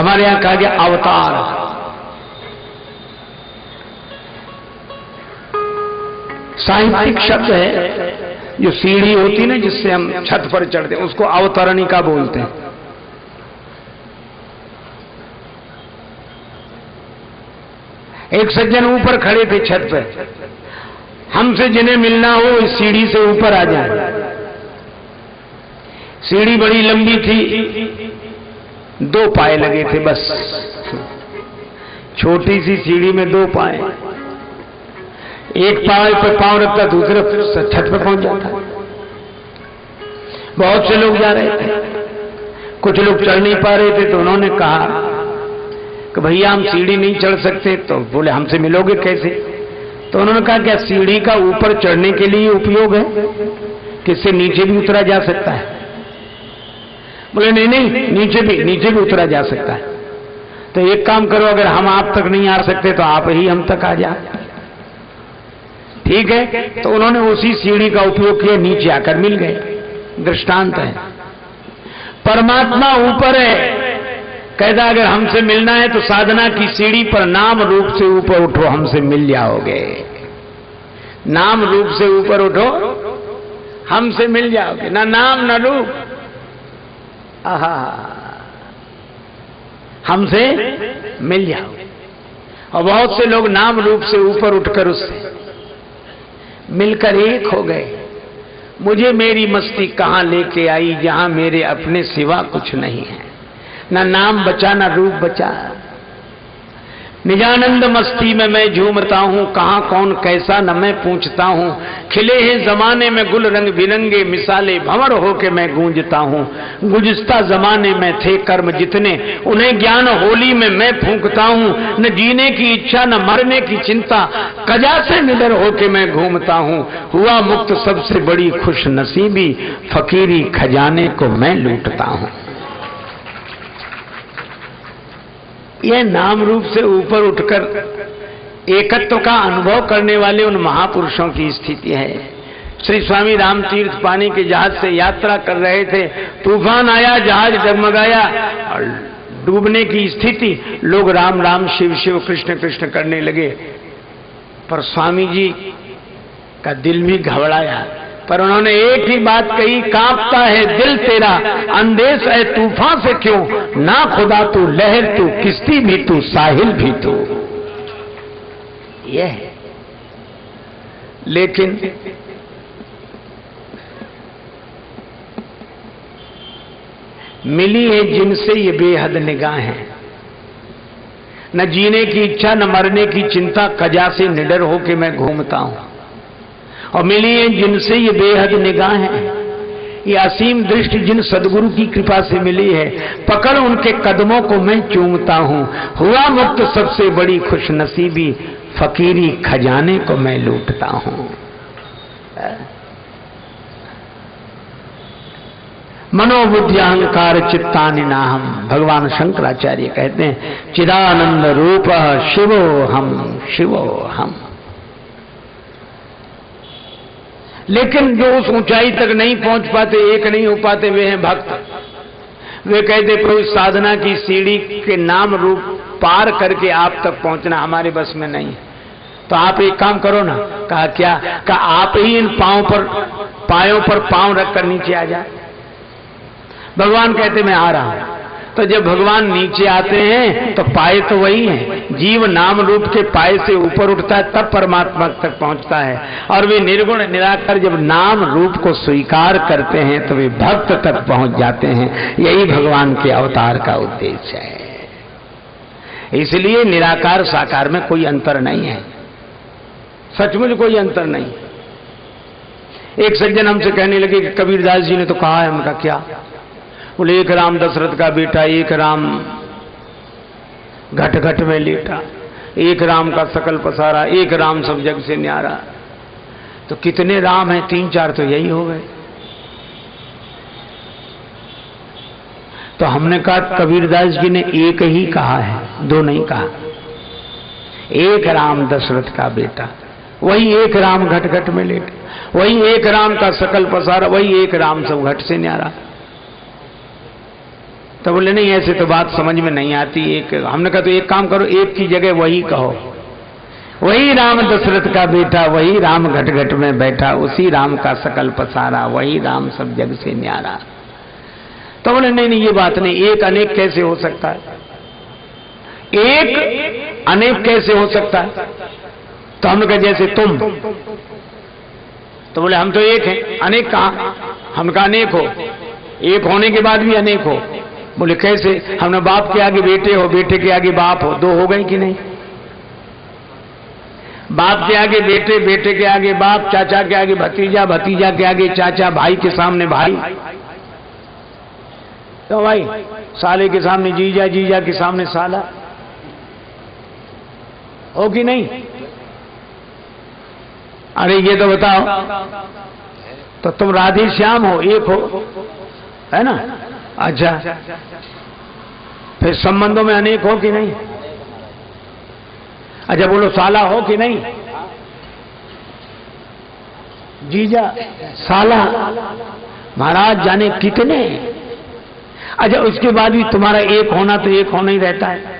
हमारे यहां कहा गया अवतार। साहित्यिक शब्द है, जो सीढ़ी होती ना जिससे हम छत पर चढ़ते हैं उसको अवतरणिका बोलते हैं। एक सज्जन ऊपर खड़े थे छत पर, हमसे जिन्हें मिलना हो इस सीढ़ी से ऊपर आ जाए। सीढ़ी बड़ी लंबी थी, 2 पाए लगे थे बस, छोटी सी सीढ़ी में 2 पाए, एक पाँव पर पाँव रखता दूसरे छत पर पहुंच जाता। बहुत से लोग जा रहे थे, कुछ लोग चढ़ नहीं पा रहे थे, तो उन्होंने कहा कि भैया हम सीढ़ी नहीं चढ़ सकते। तो बोले हमसे मिलोगे कैसे? तो उन्होंने कहा क्या सीढ़ी का ऊपर चढ़ने के लिए उपयोग है, किससे नीचे भी उतरा जा सकता है? बोले नहीं नहीं, नीचे भी उतरा जा सकता है। तो एक काम करो, अगर हम आप तक नहीं आ सकते तो आप ही हम तक आ जाए। ठीक है, तो उन्होंने उसी सीढ़ी का उपयोग किया, नीचे आकर मिल गए। दृष्टांत है। परमात्मा ऊपर है, कहता अगर हमसे मिलना है तो साधना की सीढ़ी पर नाम रूप से ऊपर उठो, हमसे मिल जाओगे। नाम रूप से ऊपर उठो, हमसे मिल जाओगे। ना नाम ना रूप, आहा, हमसे मिल जाओगे। और बहुत से लोग नाम रूप से ऊपर उठकर उससे मिलकर एक हो गए। मुझे मेरी मस्ती कहां लेके आई, जहां मेरे अपने सिवा कुछ नहीं है। ना नाम बचा ना रूप बचा, निजानंद मस्ती में मैं झूमता हूं, कहां कौन कैसा न मैं पूछता हूं। खिले हैं जमाने में गुल रंग बिरंगे, मिसाले भंवर होके मैं गूंजता हूं। गुज़िश्ता जमाने में थे कर्म जितने, उन्हें ज्ञान होली में मैं फूंकता हूं। न जीने की इच्छा न मरने की चिंता, कजा से निडर होके मैं घूमता हूं। हुआ मुक्त सबसे बड़ी खुश नसीबी, फकीरी खजाने को मैं लूटता हूं। यह नाम रूप से ऊपर उठकर एकत्व का अनुभव करने वाले उन महापुरुषों की स्थिति है। श्री स्वामी रामतीर्थ पानी के जहाज से यात्रा कर रहे थे, तूफान आया, जहाज डगमगाया और डूबने की स्थिति। लोग राम राम शिव शिव कृष्ण कृष्ण करने लगे, पर स्वामी जी का दिल भी घबराया। पर उन्होंने एक ही बात कही, कांपता है दिल तेरा, अंदेश है तूफान से क्यों। ना खुदा तू, लहर तू, किश्ती भी तू, साहिल भी तू। यह है। लेकिन मिली है जिनसे ये बेहद निगाहें, न जीने की इच्छा न मरने की चिंता, कजा से निडर होके मैं घूमता हूं। और मिली है जिनसे ये बेहद निगाहें, ये असीम दृष्टि जिन सदगुरु की कृपा से मिली है, पकड़ उनके कदमों को मैं चूमता हूं। हुआ मुक्त सबसे बड़ी खुश नसीबी, फकीरी खजाने को मैं लूटता हूं। मनोबुद्धि अहंकार चित्तानि नाहम, भगवान शंकराचार्य कहते हैं चिदानंद रूप शिवो हम, शिवो हम। लेकिन जो उस ऊंचाई तक नहीं पहुंच पाते, एक नहीं हो पाते, वे हैं भक्त। वे कहते प्रभु साधना की सीढ़ी के नाम रूप पार करके आप तक पहुंचना हमारे बस में नहीं है। तो आप एक काम करो ना। कहा क्या? कहा आप ही इन पायों पर पांव रखकर नीचे आ जाए। भगवान कहते मैं आ रहा हूं। तो जब भगवान नीचे आते हैं तो पाए तो वही हैं। जीव नाम रूप के पाए से ऊपर उठता है, तब परमात्मा तक पहुंचता है। और वे निर्गुण निराकार जब नाम रूप को स्वीकार करते हैं तो वे भक्त तक पहुंच जाते हैं। यही भगवान के अवतार का उद्देश्य है। इसलिए निराकार साकार में कोई अंतर नहीं है, सचमुच कोई अंतर नहीं। एक सज्जन हमसे कहने लगे कि कबीरदास जी ने तो कहा है। उनका क्या? बोले एक राम दशरथ का बेटा, एक राम घट घट में लेटा, एक राम का सकल पसारा, एक राम सब जग से न्यारा। तो कितने राम हैं? 3-4 तो यही हो गए। तो हमने कहा कबीरदास जी ने एक ही कहा है, 2 नहीं कहा। एक राम दशरथ का बेटा, वही एक राम घट घट में लेटा, वही एक राम का सकल पसारा, वही एक राम सब घट से न्यारा। तो बोले नहीं ऐसे तो बात समझ में नहीं आती। एक हमने कहा तो एक काम करो, एक की जगह वही कहो, वही राम दशरथ का बेटा, वही राम घट घट में बैठा, उसी राम का सकल पसारा, वही राम सब जग से न्यारा। तो बोले नहीं नहीं ये बात नहीं, एक अनेक कैसे हो सकता है, एक अनेक कैसे हो सकता है। तो हमने कहा जैसे तुम, तो बोले हम तो एक हैं, अनेक कहां। हमने कहा अनेक हो, एक होने के बाद भी अनेक हो। बोले कैसे। हमने बाप के आगे बेटे हो, बेटे के आगे बाप हो, दो हो गए कि नहीं। बाप के आगे बेटे, बेटे के आगे बाप, चाचा के आगे भतीजा, भतीजा के आगे चाचा, भाई के सामने भाई, तो भाई साले के सामने जीजा, जीजा के सामने साला, हो कि नहीं। अरे ये तो बताओ, तो तुम राधे श्याम हो, एक हो, है ना। अच्छा फिर संबंधों में अनेक हो कि नहीं। अच्छा बोलो साला हो कि नहीं। जीजा साला महाराज जाने कितने। अच्छा उसके बाद भी तुम्हारा एक होना तो एक होना ही रहता है।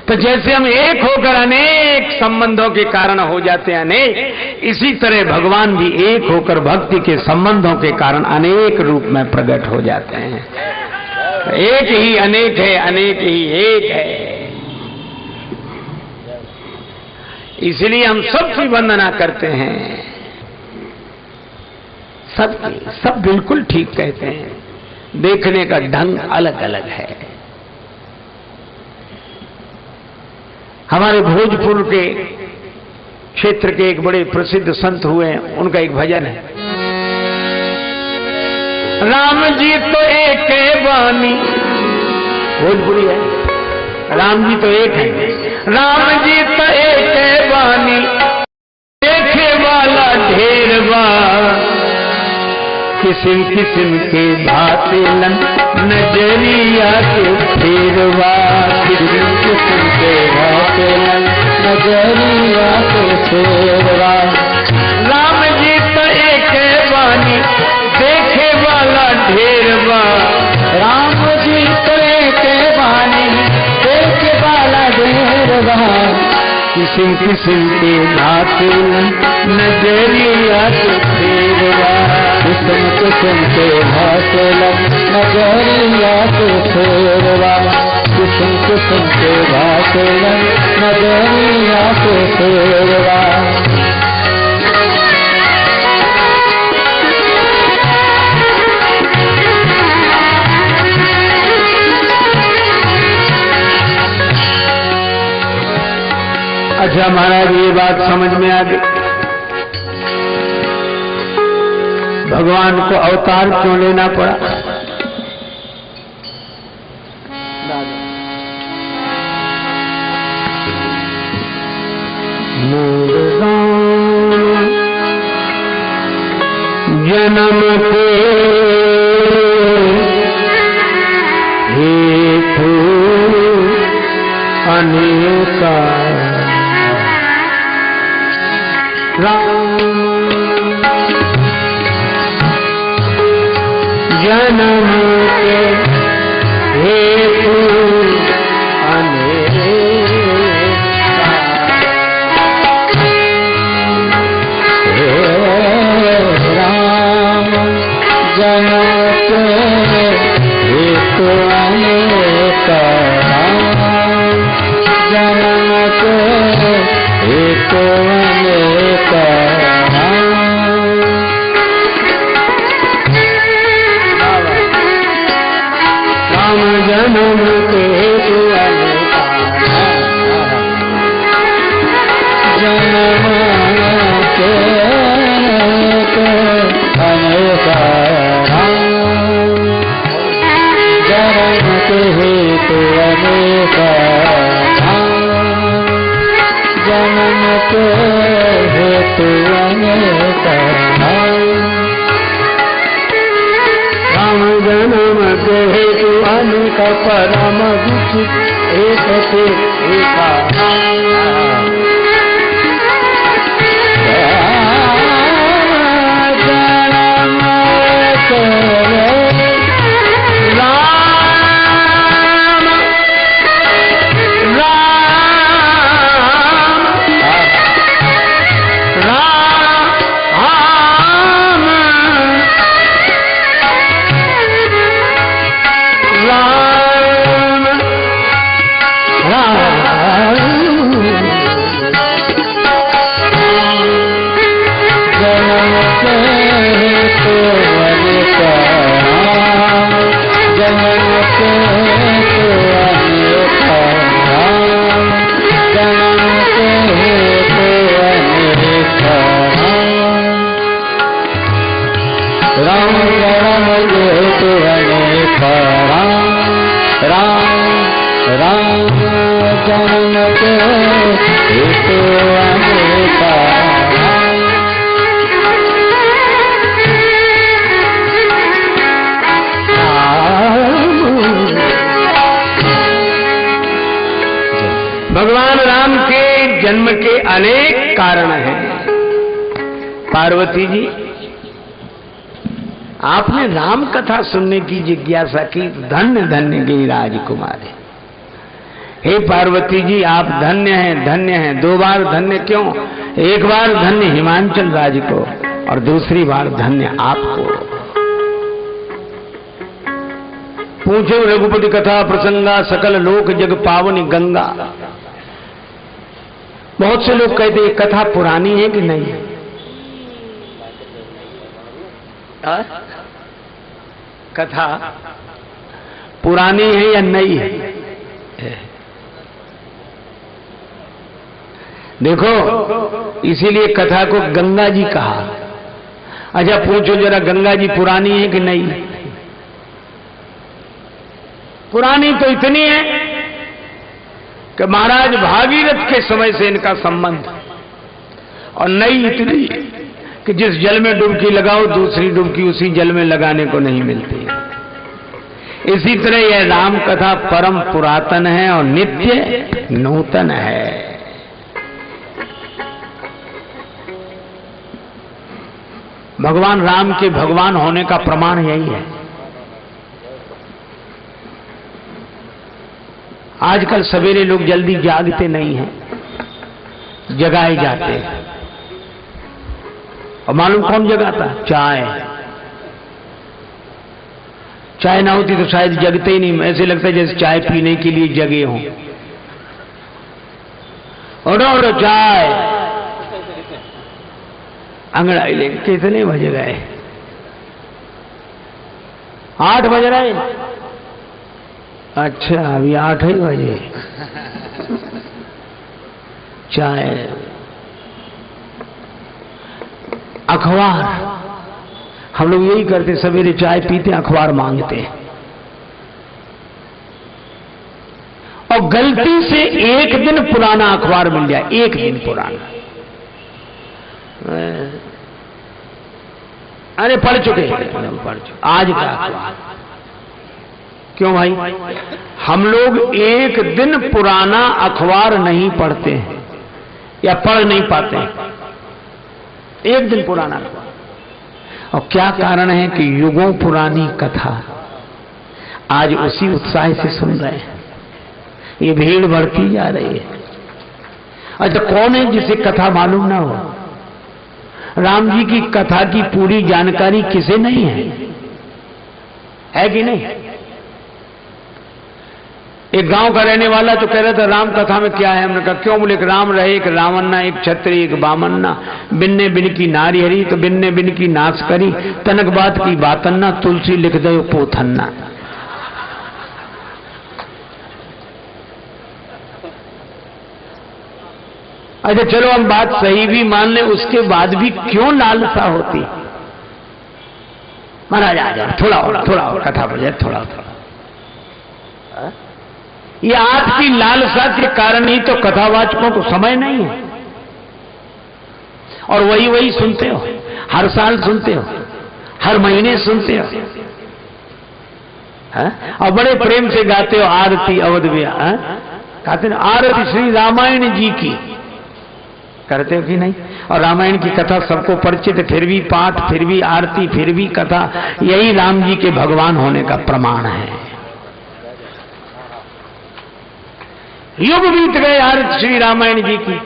तो जैसे हम एक होकर अनेक संबंधों के कारण हो जाते हैं अनेक, इसी तरह भगवान भी एक होकर भक्ति के संबंधों के कारण अनेक रूप में प्रकट हो जाते हैं। एक ही अनेक है, अनेक ही एक है। इसलिए हम सबकी वंदना करते हैं, सबकी, सब बिल्कुल ठीक कहते हैं, देखने का ढंग अलग अलग है। हमारे भोजपुर के क्षेत्र के एक बड़े प्रसिद्ध संत हुए हैं, उनका एक भजन है, राम जी तो एक है वाणी, भोजपुरी है, राम जी तो एक है, राम जी तो एक है वाणी, देखे वाला ढेरवा, किस्म किस्म के भातेलन नजरिया के फेरवा, किस्म किस्म के भातेलन नजरिया के फेरवा। राम जी तो एक वाणी, देखे वाला ढेरवा, राम जी तो एक वाणी, देखे वाला ढेरवा, किस्म किस्म के भातेलन नजरिया के फेरवा, किस्म किस्म के भातेलन नजरिया के फेरवा, किस्म किस्म के भातेलन नजरिया के फेरवा। अच्छा महाराज ये बात समझ में आ गई, भगवान को अवतार क्यों लेना पड़ा। जन्म के हेतु अनेका, जन्म के हेतु अनेका, राम जन्म के हेतु अनेका, जन्म के हेतु अनेका, जन्म के हेतु अनेका, जन्म के अनेका, जन्म के हेतु अनेका, जन्म के हेतु अनेका, राम जन्म के हेतु अनेक परम विचित एक से एका, जन्म के राम जन्म के हेतु अमृता। भगवान राम के जन्म के अनेक कारण हैं। पार्वती जी, आपने राम कथा सुनने की जिज्ञासा की, धन्य धन्य गिरी राजकुमारी। हे पार्वती जी, आप धन्य हैं, धन्य हैं। दो बार धन्य क्यों? एक बार धन्य हिमांचल राज को और दूसरी बार धन्य आपको। पूछो रघुपति कथा प्रसंगा, सकल लोक जग पावनी गंगा। बहुत से लोग कहते हैं कथा पुरानी है कि नहीं? कथा पुरानी है या नई है? देखो, इसीलिए कथा को गंगा जी कहा। अच्छा पूछो जरा, गंगा जी पुरानी है कि नहीं? पुरानी तो इतनी है कि महाराज भागीरथ के समय से इनका संबंध, और नई इतनी कि जिस जल में डुबकी लगाओ दूसरी डुबकी उसी जल में लगाने को नहीं मिलती। इसी तरह यह राम कथा परम पुरातन है और नित्य नूतन है। भगवान राम के भगवान होने का प्रमाण यही है। आजकल सवेरे लोग जल्दी जागते नहीं हैं, जगाए जाते हैं। और मालूम कौन जगाता? चाय। चाय ना होती तो शायद जगते ही नहीं। ऐसे लगता है जैसे चाय पीने के लिए जगे हों। और चाय, अंगड़ाई ले। कितने बजे गए? 8 बज रहे। अच्छा, अभी 8 ही बजे। चाय, अखबार। हम लोग यही करते, सवेरे चाय पीते अखबार मांगते, और गलती से एक दिन पुराना अखबार मिल जाए, एक दिन पुराना। अरे पढ़ चुके, आज का अखबार। क्यों भाई? हम लोग एक दिन पुराना अखबार नहीं पढ़ते हैं या पढ़ नहीं पाते हैं। एक दिन पुराना अखबार। और क्या कारण है कि युगों पुरानी कथा आज उसी उत्साह से सुन रहे हैं। ये भीड़ बढ़ती जा रही है। अच्छा, कौन है जिसे कथा मालूम ना हो? राम जी की कथा की पूरी जानकारी किसे नहीं है कि नहीं? एक गांव का रहने वाला तो कह रहा था राम कथा में क्या है। हमने कहा क्यों? बोले एक राम रहे, एक रावन्ना, एक छत्री, एक बामन्ना, बिन्ने बिन की नारी हरी, तो बिन्ने बिन की नाश करी, तनक बात की बातन्ना, तुलसी लिख दो पोथन्ना। अच्छा चलो हम बात सही भी मान ले, उसके बाद भी क्यों लालसा होती? महाराज आ जाओ, थोड़ा और कथा बजे, थोड़ा। ये आपकी लालसा के कारण ही तो कथावाचकों को समय नहीं है, और वही सुनते हो, हर साल सुनते हो, हर महीने सुनते हो, और बड़े प्रेम से गाते हो आरती अवध में। कहते हैं आरती श्री रामायण जी की, करते हो कि नहीं? और रामायण की कथा सबको परिचित है, फिर भी पाठ, फिर भी आरती, फिर भी कथा। यही राम जी के भगवान होने का प्रमाण है। युग बीत गए आरती श्री रामायण जी की।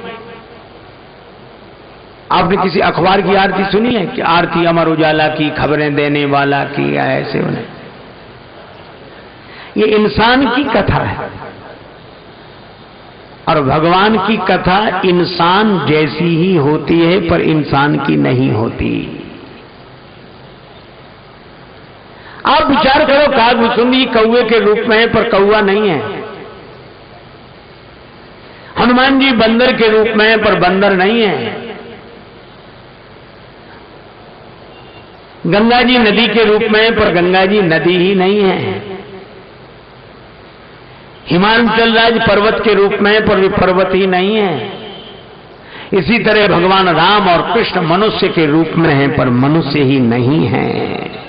आपने किसी अखबार की आरती सुनी है कि आरती अमर उजाला की, खबरें देने वाला की, या ऐसे उन्हें? ये इंसान की कथा है, और भगवान की कथा इंसान जैसी ही होती है पर इंसान की नहीं होती। आप विचार करो, कागभूषुंडी कौवे के रूप में है पर कौवा नहीं है। हनुमान जी बंदर के रूप में है पर बंदर नहीं है। गंगा जी नदी के रूप में है पर गंगा जी नदी ही नहीं है। हिमाचल राज्य पर्वत के रूप में है, पर वे पर्वत ही नहीं है। इसी तरह भगवान राम और कृष्ण मनुष्य के रूप में हैं, पर मनुष्य ही नहीं है।